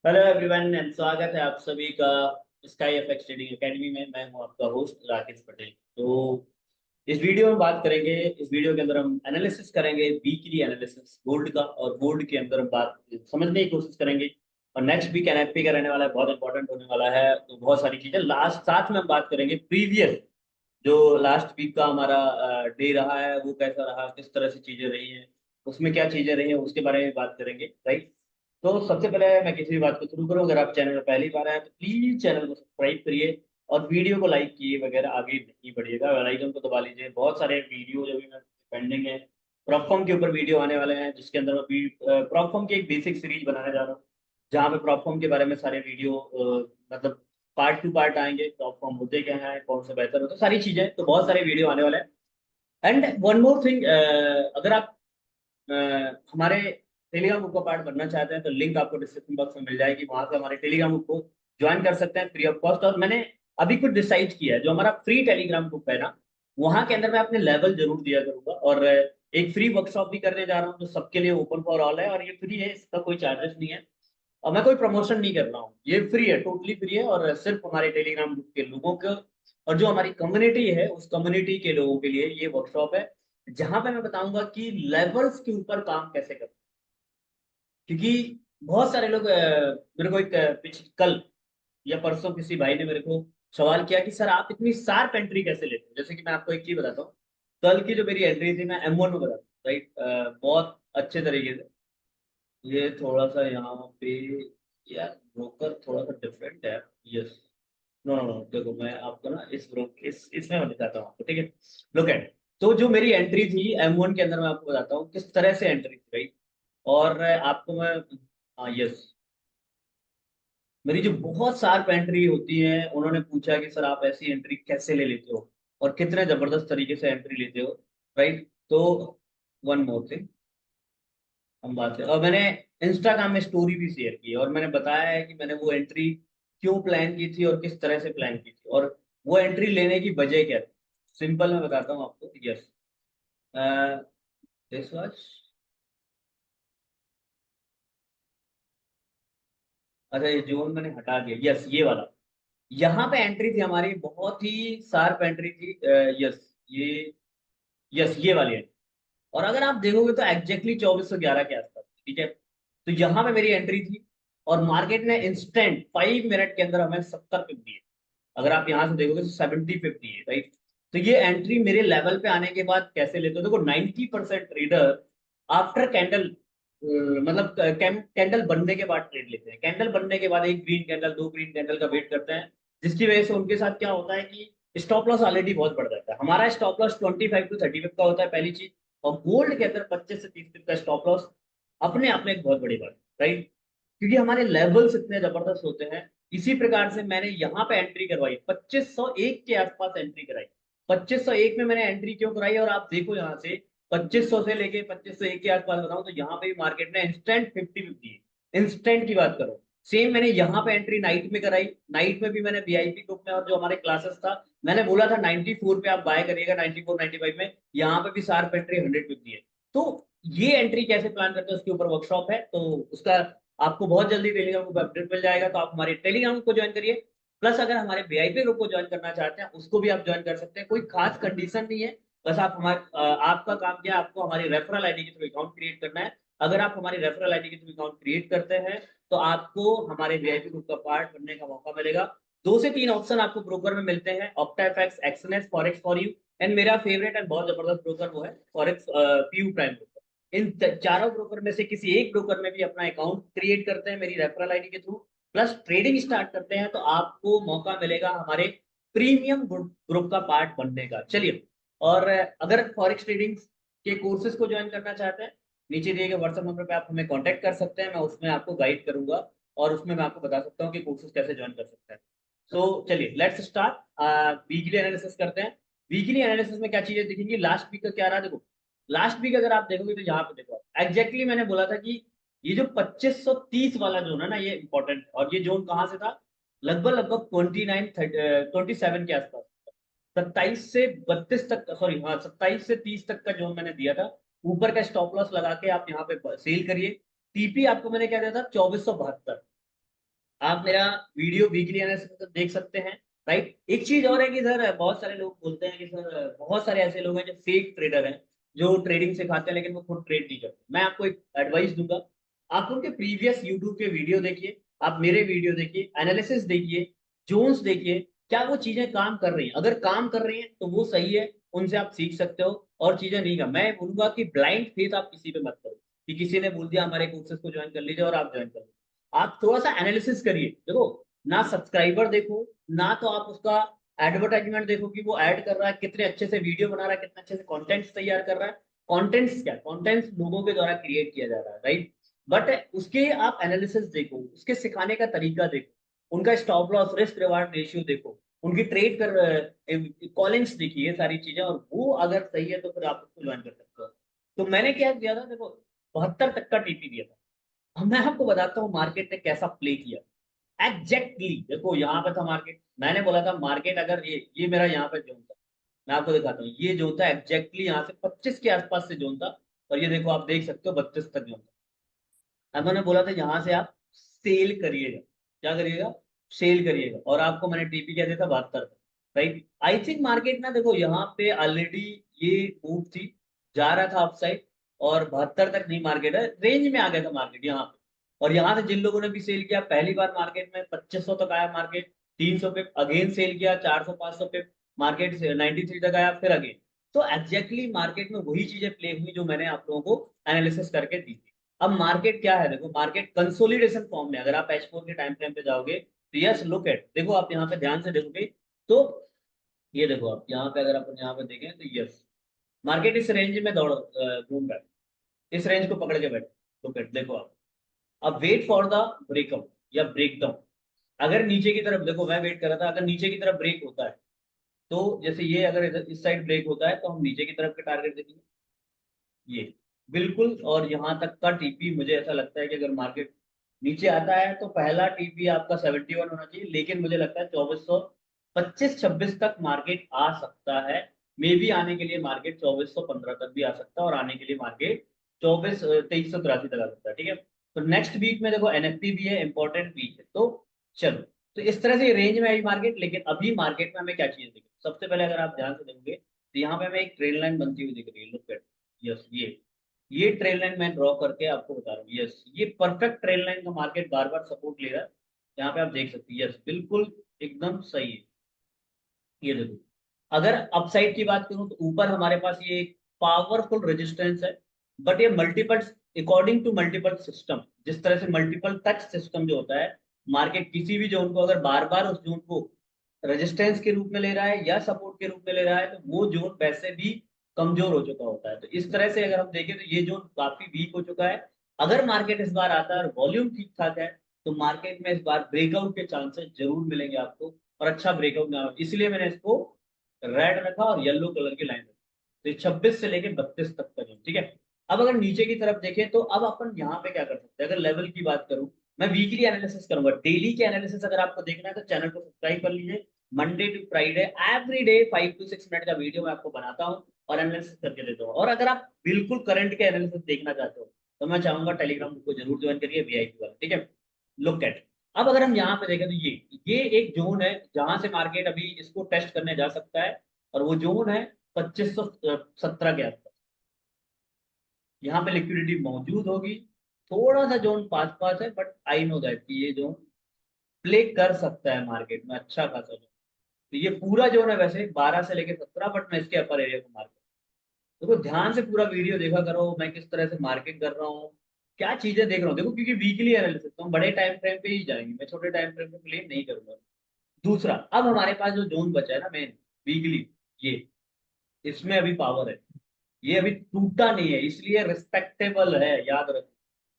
Hello everyone and स्वागत है आप सभी का स्काई एफएक्स ट्रेडिंग एकेडमी में। मैं हूं आपका होस्ट राकेश पटेल। तो इस वीडियो में बात करेंगे, इस वीडियो के अंदर हम एनालिसिस करेंगे वीकली एनालिसिस गोल्ड का, और गोल्ड के अंदर हम बात समझने की कोशिश करेंगे। और नेक्स्ट वीक एनएफपी का रहने वाला है, बहुत इंपॉर्टेंट होने वाला है। तो बहुत सारी चीजें लास्ट साथ में हम बात करेंगे। प्रीवियस जो लास्ट वीक का हमारा डे रहा है वो कैसा रहा, किस तरह से चीजें रही हैं, उसमें क्या चीजें रही हैं, उसके बारे में बात करेंगे, राइट। तो सबसे पहले मैं किसी भी बात को शुरू करूं, अगर आप चैनल में पहली बार आए तो प्लीज चैनल को सब्सक्राइब करिए और वीडियो को लाइक किए वगैरह आगे नहीं बढ़िएगा, बेल आइकन को दबा लीजिए। बहुत सारे वीडियो जो भी मैं पेंडिंग है, प्रॉपफॉर्म के ऊपर वीडियो आने वाले हैं, जिसके अंदर मैं प्रॉपफॉर्म की एक बेसिक सीरीज बनाने जा रहा हूँ, जहाँ पे प्रॉपफॉर्म के बारे में सारे वीडियो मतलब पार्ट टू पार्ट आएंगे। प्रॉपफॉर्म होते क्या है, कौन सा बेहतर होता है, सारी चीजें, तो बहुत सारे वीडियो आने वाले हैं। एंड वन मोर थिंग, अगर आप अ, हमारे टेलीग्राम ग्रुप का पार्ट बनना चाहते हैं तो लिंक आपको डिस्क्रिप्शन बॉक्स में मिल जाएगी, वहां से हमारे टेलीग्राम ग्रुप को ज्वाइन कर सकते हैं फ्री ऑफ कॉस्ट। और मैंने अभी कुछ डिसाइड किया है, जो हमारा फ्री टेलीग्राम ग्रुप है ना, वहां के अंदर मैं अपने लेवल जरूर दिया करूंगा। और एक फ्री वर्कशॉप भी करने जा रहा हूँ जो सबके लिए ओपन फॉर ऑल है, और ये फ्री है, इसका कोई चार्जेस नहीं है। और मैं कोई प्रमोशन नहीं कर रहा हूँ, ये फ्री है, टोटली फ्री है, और सिर्फ हमारे टेलीग्राम ग्रुप के लोगों को और जो हमारी कम्युनिटी है उस कम्युनिटी के लोगों के लिए ये वर्कशॉप है, जहां पे मैं बताऊंगा कि लेवल्स के ऊपर काम कैसे करते हैं। क्योंकि बहुत सारे लोग मेरे को एक कल या परसों किसी भाई ने मेरे को सवाल किया कि सर आप इतनी शार्प एंट्री कैसे लेते हो। जैसे कि मैं आपको एक चीज बताता हूँ, कल की जो मेरी एंट्री थी मैं M1 में बताता हूँ, राइट। बहुत अच्छे तरीके से, ये थोड़ा सा यहाँ पे, यार ब्रोकर थोड़ा सा डिफरेंट है। यस, नो नो नो, देखो मैं आपको ना इसमें मैं दिखाता हूँ आपको, ठीक है। लुक एट, तो जो मेरी एंट्री थी M1 के अंदर, मैं आपको बताता हूँ किस तरह से एंट्री थी, राइट। और आपको मैं, हाँ यस, मेरी जो बहुत शार्प एंट्री होती है, उन्होंने पूछा कि सर आप ऐसी एंट्री कैसे ले लेते हो और कितने जबरदस्त तरीके से एंट्री लेते हो, राइट। तो वन मोर थिंग, हम बात करें, और मैंने इंस्टाग्राम में स्टोरी भी शेयर की है और मैंने बताया है कि मैंने वो एंट्री क्यों प्लान की थी और किस तरह से प्लान की थी, और वो एंट्री लेने की वजह क्या थी। सिंपल मैं बताता हूँ आपको। यस, दिस वाज, अच्छा ये जोन मैंने हटा दिया, यस ये वाला, यहाँ पे एंट्री थी हमारी, बहुत ही शार्प एंट्री थी। यस, ये, यस ये वाली है। और अगर आप देखोगे तो एग्जैक्टली 2411 के आसपास, ठीक है। तो यहाँ पे मेरी एंट्री थी और मार्केट ने इंस्टेंट 5 मिनट के अंदर हमें 70 पिप दिए। अगर आप यहाँ से देखोगे तो 70 पिप दिए, राइट। तो ये एंट्री मेरे लेवल पे आने के बाद कैसे लेते हो, देखो 90% ट्रेडर आफ्टर कैंडल, मतलब कैंडल बनने के बाद ट्रेड लेते हैं। कैंडल बनने के बाद एक ग्रीन कैंडल, दो ग्रीन कैंडल का वेट करते हैं, जिसकी वजह से उनके साथ क्या होता है कि स्टॉप लॉस ऑलरेडी बहुत बढ़ जाता है। हमारा स्टॉप लॉस 25 to 30 पिप का होता है, पहली चीज। और गोल्ड के अंदर 25 से 30 पिप का स्टॉप लॉस अपने आप में एक बहुत बड़ी बात है, राइट। क्योंकि हमारे लेवल्स इतने जबरदस्त होते हैं। इसी प्रकार से मैंने यहाँ पे एंट्री करवाई, 2501 के आसपास एंट्री कराई। 2501 में मैंने एंट्री क्यों कराई, और आप देखो यहाँ से 2500 से लेके 2501 के आसपास बताऊं तो यहाँ पे भी मार्केट ने इंस्टेंट 50-50 है। इंस्टेंट की बात करो, सेम मैंने यहाँ पे एंट्री नाइट में कराई। नाइट में भी मैंने वीआईपी ग्रुप में और जो हमारे क्लासेस था, मैंने बोला था 94 पे आप बाय करिएगा, 94 95 में। यहाँ पे भी शार्प एंट्री 100 50 है। तो ये एंट्री कैसे प्लान करते हैं उसके ऊपर वर्कशॉप है, तो उसका आपको बहुत जल्दी टेलीग्राम ग्रुप अपडेट मिल जाएगा। तो आप हमारे टेलीग्राम को ज्वाइन करिए। प्लस अगर हमारे वीआईपी ग्रुप को ज्वाइन करना चाहते हैं उसको भी आप ज्वाइन कर सकते हैं, कोई खास कंडीशन नहीं है। बस आप हमारे आपका काम क्या है, आपको हमारी रेफरल आईडी के थ्रू अकाउंट क्रिएट करना है। अगर आप हमारी रेफरल आईडी के थ्रू अकाउंट क्रिएट करते हैं तो आपको हमारे वीआईपी ग्रुप का पार्ट बनने का मौका मिलेगा। 2 से 3 ऑप्शन आपको ब्रोकर में मिलते हैं, ऑक्टाफैक्स, Exness, forex for you, and मेरा फेवरेट एंड बहुत जबरदस्त ब्रोकर वो है फॉरेक्स पीयू प्राइम ब्रोकर। इन चारों ब्रोकर में से किसी एक ब्रोकर में भी अपना अकाउंट क्रिएट करते हैं मेरी रेफरल आईडी के थ्रू, प्लस ट्रेडिंग स्टार्ट करते हैं, तो आपको मौका मिलेगा हमारे प्रीमियम ग्रुप का पार्ट बनने का। चलिए, और अगर फॉरेक्स ट्रेडिंग के कोर्सेज को ज्वाइन करना चाहते हैं, नीचे दिए गए व्हाट्सएप नंबर पे आप हमें कांटेक्ट कर सकते हैं, मैं उसमें आपको गाइड करूंगा और उसमें मैं आपको बता सकता हूँ कि कोर्सेज कैसे ज्वाइन कर सकते हैं। सो चलिए लेट्स स्टार्ट, वीकली एनालिसिस करते हैं। वीकली एनालिसिस में क्या चीजें दिखेंगी, लास्ट वीक का क्या रहा, देखो लास्ट वीक अगर आप देखोगे तो यहाँ पे देखो एग्जैक्टली मैंने बोला था कि ये जो 2530 वाला जोन है ना, ये इंपॉर्टेंट है। और ये जोन कहाँ से था, लगभग लगभग 27 के आसपास, 27 से 32 तक, सॉरी हाँ 27 से 30 तक का जोन मैंने दिया था। ऊपर का स्टॉप लॉस लगा के आप यहाँ पे सेल करिए। टीपी आपको मैंने क्या दिया था, 2472, आप मेरा वीडियो वीकली एनालिसिस देख सकते हैं, राइट। एक चीज और है कि सर बहुत सारे लोग बोलते हैं कि सर बहुत सारे ऐसे लोग हैं जो फेक ट्रेडर हैं, जो ट्रेडिंग सिखाते हैं लेकिन वो खुद ट्रेड नहीं करते। मैं आपको एक एडवाइस दूंगा, आप उनके प्रीवियस यूट्यूब के वीडियो देखिए, आप मेरे वीडियो देखिए, एनालिसिस देखिए, जोन्स देखिए, क्या वो चीजें काम कर रही हैं। अगर काम कर रही हैं तो वो सही है, उनसे आप सीख सकते हो। और चीजें नहीं का मैं बोलूंगा कि ब्लाइंड फेथ आप किसी पे मत करो कि किसी ने बोल दिया हमारे कोर्सेज को ज्वाइन कर लीजिए और आप ज्वाइन कर लीजिए। आप थोड़ा सा एनालिसिस करिए। देखो, ना सब्सक्राइबर देखो, ना तो आप उसका एडवर्टाइजमेंट देखो कि वो ऐड कर रहा है, कितने अच्छे से वीडियो बना रहा है, कितने अच्छे से कंटेंट्स तैयार कर रहा है। कंटेंट्स क्या, कंटेंट्स लोगों के द्वारा क्रिएट किया जा रहा है, राइट। बट उसके आप एनालिसिस देखो, उसके सिखाने का तरीका देखो, उनका stop loss risk reward ratio देखो, उनकी ट्रेड कर कॉलिंग्स देखिए, ये सारी चीजें, और वो अगर सही है तो फिर आप उसको ज्वाइन कर सकते हो। तो मैंने क्या किया था, देखो 72 तक का टीपी दिया था। अब मैं आपको बताता हूँ मार्केट ने कैसा प्ले किया। एग्जैक्टली देखो, यहाँ पे था मार्केट, मैंने बोला था मार्केट अगर ये मेरा यहाँ पे जोन था, मैं आपको दिखाता हूँ, ये जोन था एग्जैक्टली यहाँ से 25 के आसपास से जोन था। और ये देखो आप देख सकते हो 32 तक जोन था। अब मैंने बोला था यहाँ से आप सेल करिएगा। क्या करिएगा? सेल करिएगा। और आपको मैंने टीपी क्या दिया था? 72 तक, राइट। आई थिंक मार्केट ना, देखो यहाँ पे ऑलरेडी ये मूव थी, जा रहा था अपसाइड, और 72 तक नहीं, मार्केट है रेंज में आ गया था मार्केट यहाँ पे। और यहाँ से जिन लोगों ने भी सेल किया, पहली बार मार्केट में 2500 तक आया मार्केट, 300 पे अगेन सेल किया, 400 500 पे मार्केट 93 तक आया, फिर अगेन। तो एग्जैक्टली मार्केट में वही चीजें प्ले हुई जो मैंने आप लोगों को एनालिसिस करके दी थी। अब मार्केट क्या है, देखो मार्केट कंसोलिडेशन फॉर्म में, अगर आप H4 के टाइम फ्रेम पे जाओगे तो यस लुक एट, देखो आप यहाँ पे ध्यान से देखोगे तो ये देखो, आप यहाँ पे अगर अपन यहाँ पे देखें तो यस, मार्केट इस रेंज में दौड़ घूम रहा है, इस रेंज को पकड़ के बैठ। लुक एट, देखो आप, अब वेट फॉर द ब्रेकआउट या ब्रेकडाउन। अगर नीचे की तरफ, देखो मैं वेट कर रहा था, अगर नीचे की तरफ ब्रेक होता है तो जैसे ये अगर इस साइड ब्रेक होता है तो हम नीचे की तरफ के टारगेट देखेंगे, ये बिल्कुल। और यहाँ तक का टीपी मुझे ऐसा लगता है कि अगर मार्केट नीचे आता है तो पहला टीपी आपका 71 होना चाहिए, लेकिन मुझे लगता है 2425 26 तक मार्केट आ सकता है। मे भी आने के लिए मार्केट 2415 तक भी आ सकता है, और आने के लिए मार्केट 2383 तक आ सकता है, ठीक है। तो नेक्स्ट वीक में देखो एनएफपी भी है, इंपॉर्टेंट वीक है, तो चलो। तो इस तरह से रेंज में आई मार्केट, लेकिन अभी मार्केट में हमें क्या चीज दिखी, सबसे पहले अगर आप ध्यान से देखोगे तो यहाँ पे हमें एक ट्रेल लाइन बनती हुई दिख रही है, लुक एट, यस ये ट्रेल लाइन मैं ड्रॉ करके आपको बता रहा हूँ, यस ये परफेक्ट ट्रेल लाइन का मार्केट बार बार सपोर्ट ले रहा है। यहाँ पे आप देख सकते हैं, यस बिल्कुल एकदम सही है। ये देखो, अगर अपसाइड की बात करूं तो ऊपर हमारे पास ये एक पावरफुल रेजिस्टेंस है, बट ये multiple, according to multiple system, जिस तरह से मल्टीपल टच सिस्टम जो होता है, मार्केट किसी भी जोन को अगर बार बार उस जोन को रेजिस्टेंस के रूप में ले रहा है या सपोर्ट के रूप में ले रहा है, तो वो जोन वैसे भी कमजोर हो चुका होता है। तो इस तरह से अगर हम देखें तो ये जोन काफी वीक हो चुका है। अगर मार्केट इस बार आता है और वॉल्यूम ठीक ठाक है, तो मार्केट में इस बार ब्रेकआउट के चांसेस जरूर मिलेंगे आपको, और अच्छा ब्रेकआउट ना हो, इसलिए मैंने इसको रेड रखा और येलो कलर की लाइन रखी। तो 26 से लेके 32 तक का जोन, ठीक है। अब अगर नीचे की तरफ देखें तो अब अपन यहाँ पे क्या कर सकते हैं, अगर लेवल की बात करूं, मैं वीकली एनालिसिस करूंगा, डेली के एनालिसिस अगर आपको देखना है तो चैनल को सब्सक्राइब कर लीजिए। Monday to Friday every day 5 to 6 minute का वीडियो मैं आपको बनाता हूँ और एनालिसिस करके देता हूँ। और अगर आप बिल्कुल करंट के एनालिसिस देखना चाहते हो तो मैं चाहूंगा टेलीग्राम को जरूर ज्वाइन करिए, वीआईपी वाला, ठीक है। लुक एट, अब अगर हम यहाँ पे देखें तो ये एक जोन है जहां से मार्केट अभी इसको टेस्ट करने जा सकता है, और वो जोन है 2517 के आसपास। यहाँ पे लिक्विडिटी मौजूद होगी, थोड़ा सा जोन पास पास है, बट आई नो दैट कि ये जोन प्ले कर सकता है मार्केट में अच्छा खासा जोन। तो ये पूरा जोन है वैसे 12 से लेके 17, बट मैं इसके अपर एरिया को मार्केट, देखो ध्यान से पूरा वीडियो देखा करो, मैं किस तरह से मार्केट कर रहा हूँ, क्या चीजें देख रहा हूँ, देखो क्योंकि वीकली एनालिसिस तो हम बड़े टाइम फ्रेम पे ही जाएंगे, मैं छोटे टाइम फ्रेम पे प्ले नहीं करूंगा। दूसरा, अब हमारे पास जो जोन बचा है ना मेन, वीकली, ये इसमें अभी पावर है, ये अभी टूटा नहीं है, इसलिए रिस्पेक्टेबल है, याद रखो।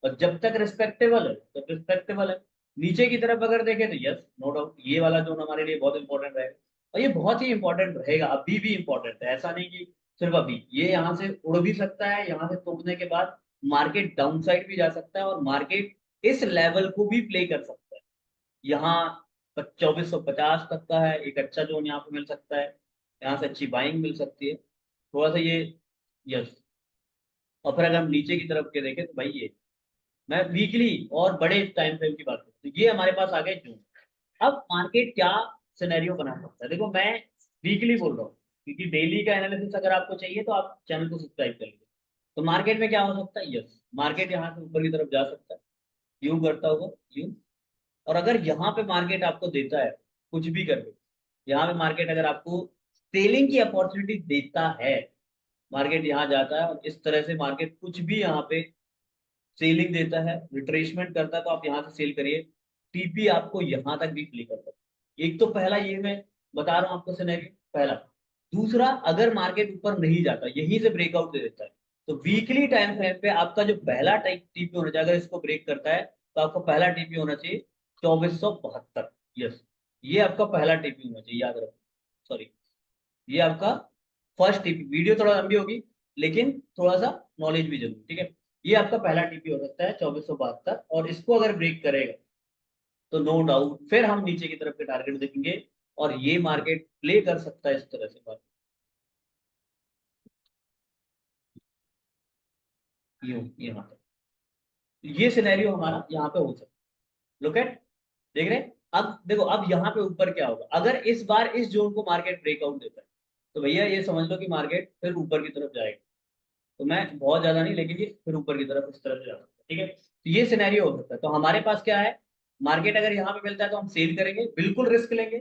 और जब तक रिस्पेक्टेबल है तो रिस्पेक्टेबल है। नीचे की तरफ अगर देखें तो यस नो डाउट ये वाला जोन हमारे लिए बहुत इंपॉर्टेंट रहेगा, और ये बहुत ही इंपॉर्टेंट रहेगा, अभी भी इंपॉर्टेंट है, ऐसा नहीं कि सिर्फ अभी। ये यहाँ से उड़ भी सकता है, यहाँ से तोड़ने के बाद मार्केट डाउन साइड भी जा सकता है, और मार्केट इस लेवल को भी प्ले कर सकता है। यहाँ 2450 तक का है एक अच्छा जोन, यहाँ पे मिल सकता है, यहाँ से अच्छी बाइंग मिल सकती है, थोड़ा सा ये, यस। और फिर अगर हम नीचे की तरफ के देखें तो भाई मैं वीकली और बड़े टाइम फ्रेम की बात करता हूँ। ये हमारे पास आ गए जून। अब मार्केट क्या सिनेरियो बना सकता है, देखो मैं वीकली बोल रहा हूँ, क्योंकि डेली का एनालिसिस अगर आपको चाहिए तो आप चैनल को सब्सक्राइब कर लीजिए। तो मार्केट में क्या हो सकता है, यस मार्केट यहाँ से ऊपर की तरफ जा सकता है, यूं करता होगा, यूं। और अगर यहाँ पे मार्केट आपको देता है कुछ भी करके, यहाँ पे मार्केट अगर आपको सेलिंग की अपॉर्चुनिटी देता है, मार्केट यहाँ जाता है और इस तरह से मार्केट कुछ भी यहाँ पे सेलिंग देता है, रिट्रेसमेंट करता है, तो आप यहाँ से सेल करिए। टीपी आपको यहाँ तक भी क्लिक करता है। एक तो पहला ये मैं बता रहा हूँ आपको सिनेरियो, पहला। दूसरा, अगर मार्केट ऊपर नहीं जाता, यहीं से ब्रेकआउट दे देता है, तो वीकली टाइम फ्रेम पे आपका जो पहला टाइप टीपी होना चाहिए, अगर इसको ब्रेक करता है तो आपका पहला टीपी होना चाहिए 2472। यस, ये आपका पहला टीपी होना चाहिए, याद रखो। सॉरी, ये आपका फर्स्ट टीपी। वीडियो थोड़ा लंबी होगी लेकिन थोड़ा सा नॉलेज भी जरूरी, ठीक है। ये आपका पहला टीपी हो सकता है 2472, और इसको अगर ब्रेक करेगा तो नो डाउट फिर हम नीचे की तरफ के टारगेट देखेंगे, और ये मार्केट प्ले कर सकता है इस तरह से बात, यूं यहाँ पे। ये सिनेरियो हमारा यहाँ पे हो सकता है। लुक एट, देख रहे हैं? अब देखो, अब यहाँ पे ऊपर क्या होगा, अगर इस बार इस जोन को मार्केट ब्रेकआउट देता है, तो भैया ये समझ लो कि मार्केट फिर ऊपर की तरफ जाएगा। तो मैं बहुत ज्यादा नहीं, लेकिन ये फिर ऊपर की तरफ इस तरफ से जा सकता है, ठीक है। तो ये सिनेरियो हो सकता है। तो हमारे पास क्या है, मार्केट अगर यहाँ पे मिलता है तो हम सेल करेंगे, बिल्कुल रिस्क लेंगे,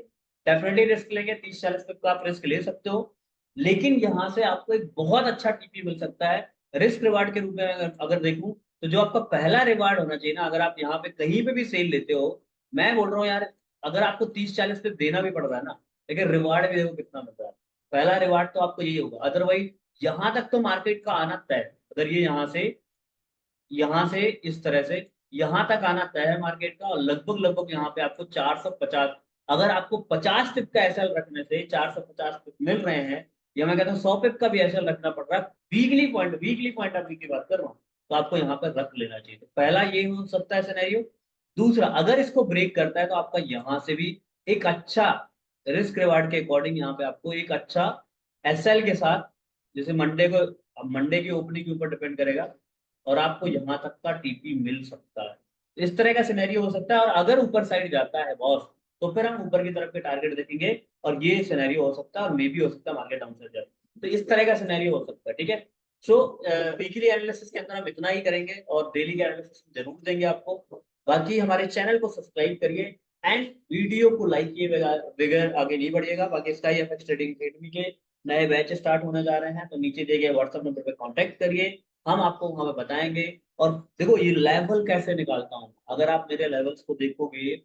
डेफिनेटली रिस्क लेंगे, 30-40 का आप रिस्क ले सकते हो। लेकिन यहाँ से आपको एक बहुत अच्छा टीपी मिल सकता है। रिस्क रिवार्ड के रूप में अगर देखूं, तो जो आपका पहला रिवार्ड होना चाहिए ना, अगर आप यहाँ पे कहीं पे भी सेल लेते हो, मैं बोल रहा हूँ यार, अगर आपको 30-40 पे देना भी पड़ रहा है ना, लेकिन रिवार्ड भी देखो कितना मिल रहा है। पहला रिवार्ड तो आपको यही होगा, अदरवाइज यहाँ तक तो मार्केट का आना तय है। अगर ये यहाँ से इस तरह से यहाँ तक आना तय है मार्केट का, और लगभग लगभग यहाँ पे आपको 450, अगर आपको 50 पिप का एसएल रखने से 450 पिप मिल रहे हैं, या मैं कहता हूँ 100 पिप का भी एसएल रखना पड़ रहा है, वीकली पॉइंट ऑफ व्यू की बात कर रहा हूँ, तो आपको यहाँ पर रख लेना चाहिए। तो पहला ये हो सकता है सिनेरियो। दूसरा, अगर इसको ब्रेक करता है तो आपका यहाँ से भी एक अच्छा रिस्क रिवार्ड के अकॉर्डिंग यहाँ पे आपको एक अच्छा एसएल के साथ, जैसे मंडे को, अब मंडे की ओपनिंग के ऊपर डिपेंड करेगा, और आपको यहाँ तक का टीपी मिल सकता है। इस तरह का सिनेरियो हो सकता है, और अगर ऊपर साइड जाता है बॉस, तो फिर हम ऊपर की तरफ के टारगेट देखेंगे, और ये सिनेरियो हो सकता है, और मे भी हो सकता है मार्केट डाउन साइड जाए। तो इस तरह का सिनेरियो हो सकता है, ठीक है। सो वीकली एनालिसिस के अंदर हम इतना ही करेंगे, और डेली का एनालिसिस जरूर देंगे आपको। बाकी हमारे चैनल को सब्सक्राइब करिए, एंड वीडियो को लाइक किए बगैर बगैर आगे नहीं बढ़िएगा। बाकी स्काई एफएक्स ट्रेडिंग अकेडमी के नए बैच स्टार्ट होने जा रहे हैं, तो नीचे दिए गए व्हाट्सएप नंबर पे कांटेक्ट करिए, हम आपको वहां पे बताएंगे। और देखो, ये लेवल कैसे निकालता हूँ, अगर आप मेरे लेवल्स को देखोगे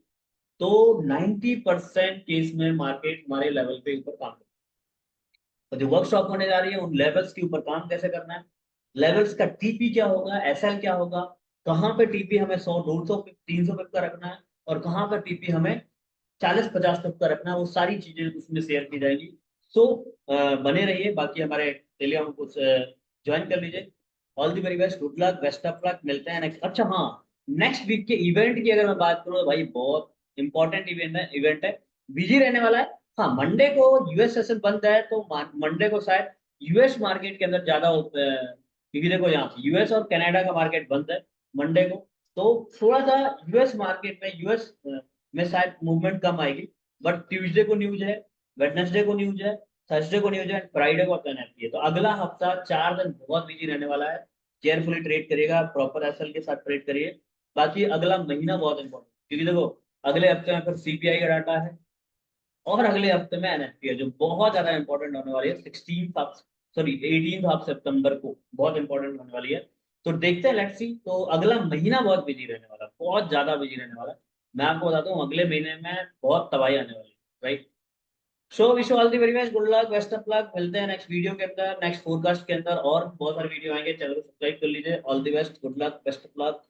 तो 90% केस में मार्केट हमारे लेवल पे ऊपर काम करता है। तो जो वर्कशॉप होने जा रही है, उन लेवल्स के ऊपर काम कैसे करना है, लेवल्स का टीपी क्या होगा, एसएल क्या होगा, कहाँ पे टीपी हमें 100, 200, 300 तक का रखना है, और कहाँ पर टीपी हमें 40-50 तक का रखना है, वो सारी चीजें उसमें शेयर की जाएगी। सो बने रहिए, बाकी हमारे टेलीग्राम को ज्वाइन कर लीजिए। All the very best, good luck, best of luck, मिलते हैं नेक्स्ट। अच्छा हाँ, नेक्स्ट वीक के इवेंट की अगर मैं बात करूँ तो भाई बहुत इंपॉर्टेंट इवेंट है, बिजी रहने वाला है। हाँ, मंडे को यूएस सेशन बंद है, तो मंडे को शायद यूएस मार्केट के अंदर ज्यादा क्योंकि देखो यहाँ यूएस और कनाडा का मार्केट बंद है मंडे को, तो थोड़ा सा यूएस मार्केट में, यूएस में शायद मूवमेंट कम आएगी। बट ट्यूसडे को न्यूज है, वेडनेसडे को न्यूज है, थर्सडे को न्यूज है, फ्राइडे को अपना एनएफटी है। तो अगला हफ्ता 4 दिन बहुत बिजी रहने वाला है। केयरफुली ट्रेड करिएगा, प्रॉपर एसएल के साथ ट्रेड करिए। बाकी अगला महीना बहुत इंपॉर्टेंट, क्योंकि देखो अगले हफ्ते में फिर सीपीआई का डाटा है, और अगले हफ्ते में एनएफटी है, जो बहुत ज्यादा इंपॉर्टेंट होने वाली है। 18 ऑफ सितंबर को बहुत इंपॉर्टेंट होने वाली है। तो देखते हैं, लेट्स सी। तो अगला महीना बहुत बिजी रहने वाला है, बहुत ज्यादा बिजी रहने वाला है। मैं आपको बताता हूँ, अगले महीने में बहुत तबाही आने वाली है, right. So wish all the very best, good luck, best of luck. मिलते हैं नेक्स्ट वीडियो के अंदर, नेक्स्ट फोरकास्ट के अंदर, और बहुत सारे वीडियो आएंगे। चैनल को सब्सक्राइब कर लीजिए। All the best, good luck, best of luck.